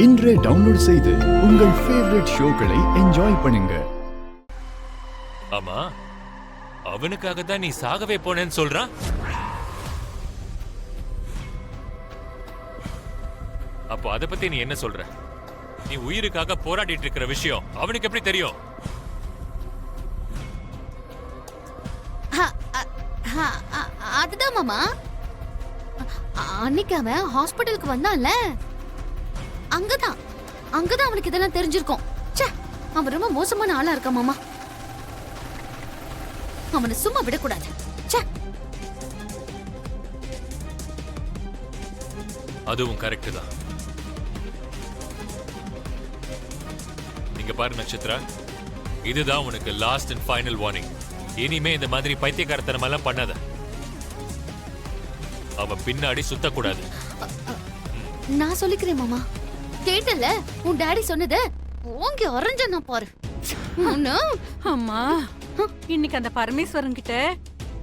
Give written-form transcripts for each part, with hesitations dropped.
இன்றே டவுன்லோட் செய்து உங்கள் ஃபேவரட் ஷோக்களை என்ஜாய் பண்ணுங்க. ஆமா, அவனுக்காக தான் நீ சாகவே போனேன்னு சொல்றான். அப்போ அத பத்தி நீ என்ன சொல்ற? நீ உயிருக்காக போராடிட்டு இருக்கிற விஷயம் அவனுக்கு எப்படி தெரியும்? அதுதான் மாமா, அன்னைக்கு அவன் ஹாஸ்பிட்டலுக்கு வந்தான்ல, அங்கதான் அவனுக்கு இதெல்லாம் தெரிஞ்சிருக்கும். அவன் ரொம்ப மோசமான ஆளா இருக்கான் மாமா. அவனை சும்மா விடக்கூடாது. அதுவும் கரெக்ட் தான். நீங்க பாரு நட்சத்திரா, இதுதான் உனக்கு லாஸ்ட் அண்ட் ஃபைனல் வார்னிங். இனிமே இந்த மாதிரி பைத்தியக்காரத்தனம் எல்லாம் பண்ணாத. அவன் பின்னாடி சுத்தக்கூடாது. நான் சொல்லிக்கிறேன் மாமா. கேட்டல உன் டாடி சொன்னத ஓங்கி அரஞ்சனா பாரு. அம்மா, இன்னைக்கு அந்த பரமேஸ்வரன் கிட்ட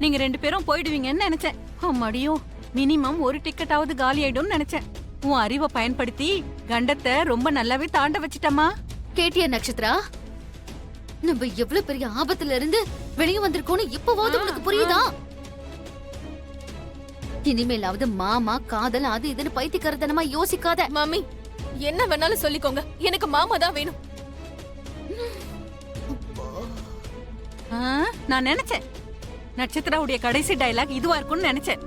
நீங்க 2 பேரும் போயிடுவீங்கன்னு நினைச்சேன். அம்மாடியும் மினிமம் ஒரு டிக்கெட்டாவது காலி ஆயிடும்னு நினைச்சேன். உன் அறிவை பயன்படுத்தி கண்டத்தை ரொம்ப நல்லாவே தாண்ட வச்சிட்டம்மா. கேட்டியா நட்சத்திரா, நம்ம எவ்வளவு பெரிய ஆபத்துல இருந்து வெளியே வந்திருக்கோம்னு இப்பவாவது உனக்கு புரியுதா? இனிமேலாவது மாமா காதல் அது இதுன்னு பைத்தியக்காரத்தனமா யோசிக்காத. மாமி, என்ன வேணாலும் சொல்லிக்கோங்க, எனக்கு மாமா தான் வேணும். நான் நினைச்சேன் நட்சத்திராவுடைய கடைசி டயலாக் இதுவா இருக்கும்னு நினைச்சேன்.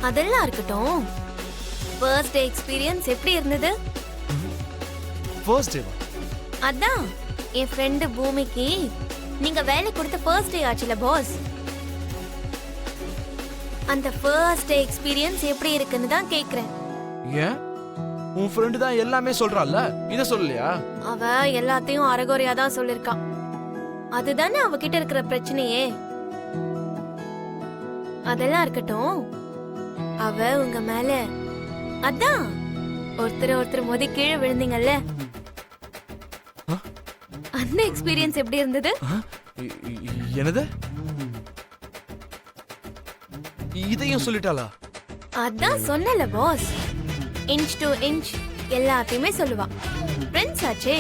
அதெல்லாம் இருக்கட்டும், ஃபர்ஸ்ட் டே எக்ஸ்பீரியன்ஸ் எப்படி இருந்தது? ஃபர்ஸ்ட் டே அதான் என் ஃப்ரெண்ட் பூமிக்கு நீங்க வேலை கொடுத்த ஃபர்ஸ்ட் டே ஆச்சுல பாஸ். அந்த ஃபர்ஸ்ட் டே எக்ஸ்பீரியன்ஸ் எப்படி இருக்குன்னு தான் கேக்குறேன். ஏன் உன் ஃப்ரெண்ட் தான் எல்லாமே சொல்றாள்ல, இத சொல்லலையா? அவ எல்லாத்தையும் அரைகுறையா தான் சொல்லிருக்கான். அதுதானே அவகிட்ட இருக்கிற பிரச்சனையே. அதெல்லாம் இருக்கட்டும், அவ உங்க மேல அதான் ஒருத்தர் மோதி கீழே விழுந்தீங்கல்ல, அந்த எக்ஸ்பீரியன்ஸ் எப்படி இருந்தது? என்னது? இதையும் சொல்லிட்டாளா? அதான் சொன்னல பாஸ், இன்ச் டு இன்ச் எல்லாத்தையுமே சொல்லுவா. ஃப்ரெண்ட்ஸ் ஆச்சே.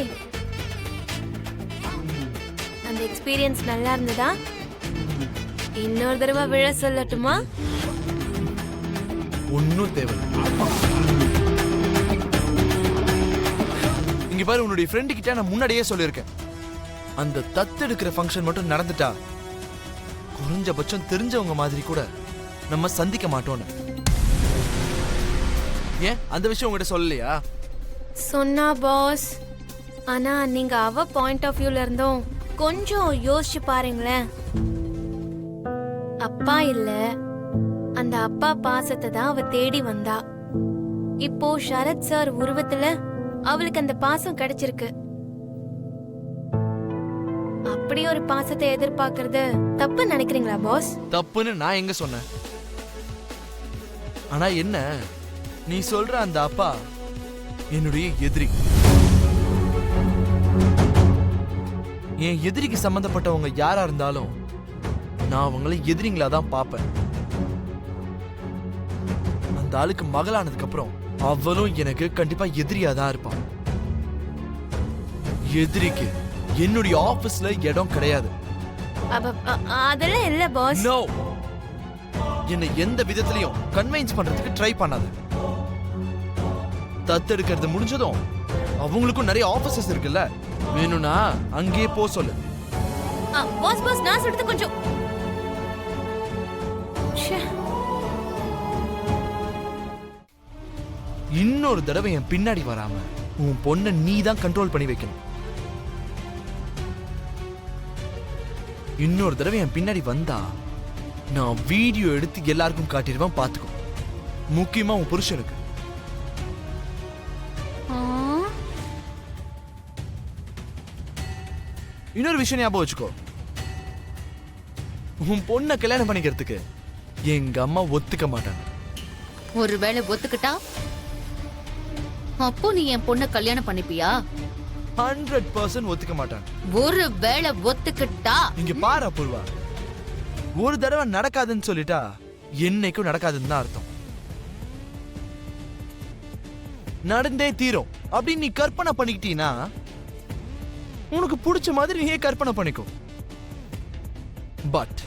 அந்த எக்ஸ்பீரியன்ஸ் நல்லா இருந்ததா? இன்னொரு தடவை விழ சொல்லட்டுமா? ஒன்னும் தேவை. இங்க பாரு, உன்னுடைய ஃப்ரெண்டு கிட்ட நான் முன்னாடியே சொல்லியிருக்கேன், அந்த தத்தெடுக்கிற ஃபங்க்ஷன் மட்டும் நடந்துட்டா குறைஞ்சபட்சம் தெரிஞ்சவங்க மாதிரி கூட நம்ம சந்திக்க மாட்டோம்னு. ஏன் அந்த விஷயம் உங்ககிட்ட சொல்லலையா? சொன்னா பாஸ், ஆனா நீங்க அவ பாயிண்ட் ஆஃப் வியூல இருந்தோம் கொஞ்சம் யோசிச்சு பாருங்களேன். அப்பா இல்ல, அந்த அப்பா பாசத்தை தான் அவ தேடி வந்தா. இப்போ சரத் சார் உருவத்துல அவளுக்கு அந்த பாசம் கிடைச்சிருக்கு. அப்படி ஒரு பாசத்தை எதிர்பார்க்கறது தப்பு நினைக்கிறீங்களா பாஸ்? தப்புன்னு நான் எங்க சொன்னேன்? ஆனா என்ன, நீ சொல்ற அந்த அப்பா என்னுடைய எதிரி. என் எதிரிக்கு சம்பந்தப்பட்டவங்க யாரா இருந்தாலும் நான் அவங்களை எதிரிங்களா தான் பார்ப்பேன். அந்த ஆளுக்கு மகளானதுக்கு அப்புறம் அவளும் எனக்கு கண்டிப்பா எதிரியா தான் இருப்பான். எதிரிக்கு என்னுடைய ஆபீஸ்ல இடம் கிடையாது. அதெல்லாம் இல்ல பாஸ். நோ, என்னை எந்த விதத்திலையும் கன்வின்ஸ் பண்றதுக்கு ட்ரை பண்ணாது. தத்தெடுக்கிறது முடிஞ்சதும் அவங்களுக்கும் நிறைய ஆபீசஸ் இருக்குல்ல, வேணும்னா அங்கேயே போ சொல்லு. பாஸ் பாஸ் நான் சொல்றது கொஞ்சம் ச்சே. இன்னொரு தடவை என் பின்னாடி வராம உன் பொண்ணை நீ தான் கண்ட்ரோல் பண்ணி வைக்கணும். இன்னொரு தடவை என் பின்னாடி வந்தா நான் வீடியோ எடுத்து எல்லாருக்கும் காட்டிடுவேன், பாத்துக்கோ. முக்கியமா உன் புருஷனுக்கு. இன்னொரு விஷயம் ஞாபகம் வச்சுக்கோ, உன் பொண்ணை கல்யாணம் பண்ணிக்கிறதுக்கு எங்க அம்மா ஒத்துக்க மாட்டாங்க. ஒருவேளை ஒத்துக்கிட்டா அப்போ நீ என் பொண்ணை கல்யாணம் பண்ணிப்பியா? 100% ஒத்துக்க மாட்டாங்க. ஒருவேளை ஒத்துக்கிட்டா இங்க பாரு அபூர்வா, ஒரு தடவை நடக்காதுன்னு சொல்லிட்டா என்னைக்கும் நடக்காதுன்னு தான் அர்த்தம். நடந்தே தீரும் அப்படின்னு நீ கற்பனை பண்ணிக்கிட்டீன்னா உனக்கு பிடிச்ச மாதிரி நீயே கற்பனை பண்ணிக்கோ. பட்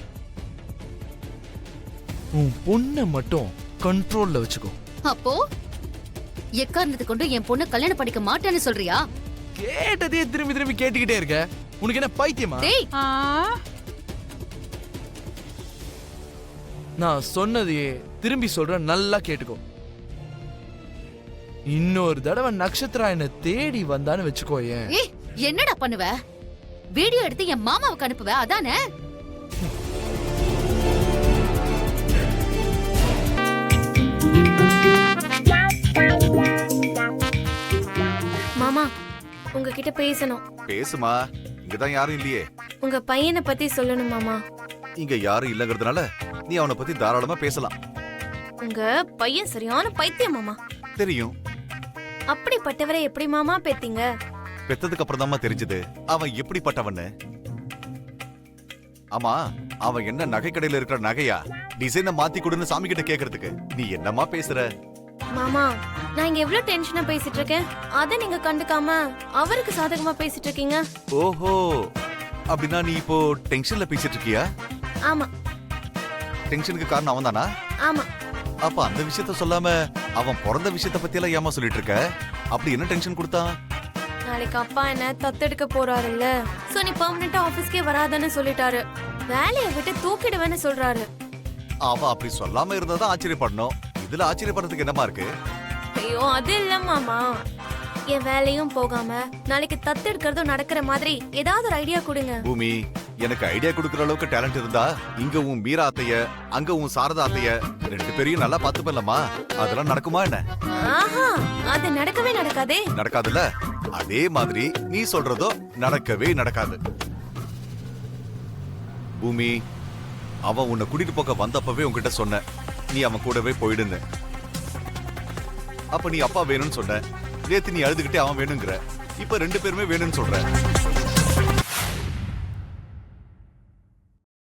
உன் பொண்ணை மட்டும் கண்ட்ரோல்ல வச்சுக்கோ. அப்போ எக்காரணத்தை கொண்டு என் பொண்ணை கல்யாணம் பண்ணிக்க மாட்டேன்னு சொல்றியா? கேட்டதே திரும்பி திரும்பி கேட்டுக்கிட்டே இருக்க, உனக்கு என்ன பைத்தியமா? டேய், நான் சொன்னதையே திரும்பி சொல்றேன், நல்லா கேட்டுக்கோ. இன்னொரு தடவை நட்சத்திரா என்ன தேடி வந்தான்னு வச்சுக்கோ. ஏன் ஏய், என்னடா பண்ணுவ? வீடியோ எடுத்து என் மாமாவுக்கு அனுப்புவ, அதானே? மாமா உங்ககிட்ட பேசணும். பேசுமா, இங்கதான் யாரும் இல்லையே. உங்க பையனை பத்தி சொல்லணும் மாமா. இங்க யாரும் இல்லங்கிறதுனால நீ அவனை பத்தி தாராளமா பேசலாம். உங்க பையன் சரியான பைத்தியம் மாமா. தெரியும், அப்படிப்பட்டவரை எப்படி மாமா பெத்தீங்க? பெத்ததுக்கு அப்புறம் தான் தெரிஞ்சது அவன் எப்படிப்பட்டவன்னு. ஆமா, அவன் என்ன நகை கடையில இருக்கிற நகையா டிசைனை மாத்தி கொடுன்னு சாமி கிட்ட கேக்குறதுக்கு நீ என்னமா பேசுற? மாமா நான் இங்க எவ்வளவு டென்ஷனா பேசிட்டு இருக்கேன், அத நீங்க கண்டுக்காம அவருக்கு சாதகமா பேசிட்டு இருக்கீங்க. ஓஹோ, அப்படின்னா நீ இப்போ டென்ஷன்ல பேசிட்டு இருக்கியா? ஆமா டென்ஷனுக்கு காரணம் அவன் தானா? ஆமா. அப்ப அந்த விஷயத்த சொல்லாம அவன் பிறந்த விஷயத்த பத்தி எல்லாம் ஏமா சொல்லிட்டு இருக்க? அப்படி என்ன டென்ஷன் கொடுத்தான்? நாளைக்கு அப்பா என்ன தத்தெடுக்க போறாருல்ல, சோ நீ பெர்மனன்ட்டா ஆபீஸ்க்கே வராதன்னு சொல்லிட்டாரு. வேலையை விட்டு தூக்கிடுவேன்னு சொல்றாரு. அவன் அப்படி சொல்லாம இருந்தாதான் ஆச்சரியப்படணும். இதுல ஆச்சரியப்படுறதுக்கு என்னமா இருக்கு? ஐயோ அது இல்ல மாமா, என் வேலையும் போகாம நாளைக்கு தத்தெடுக்கிறதும் நடக்கிற மாதிரி ஏதாவது ஒரு ஐடியா கொடுங்க. பூமி, எனக்கு ஐடியா கொடுக்கற அளவுக்கு டேலண்ட் இருந்தா இங்க உன் மீரா அத்தைய, அங்க உன் சாரதா அத்தைய ரெண்டு பேரையும் நல்லா பாத்துப்பேன்லமா. அதெல்லாம் நடக்குமா என்ன? ஆஹா, அது நடக்கவே நடக்காதே. நடக்காதுல்ல, அதே மாதிரி நீ சொல்றதோ நடக்கவே நடக்காது. பூமி, அவன் உன்னை கூட்டிட்டு போக வந்தப்பவே உன்கிட்ட சொன்ன, நீ அவன் கூடவே போயிடுன்னு. அப்ப நீ அப்பா வேணும்னு சொன்ன. நேத்து நீ அழுதுகிட்டே அவன் வேணுங்கிற, இப்ப ரெண்டு பேருமே வேணும்னு சொல்ற.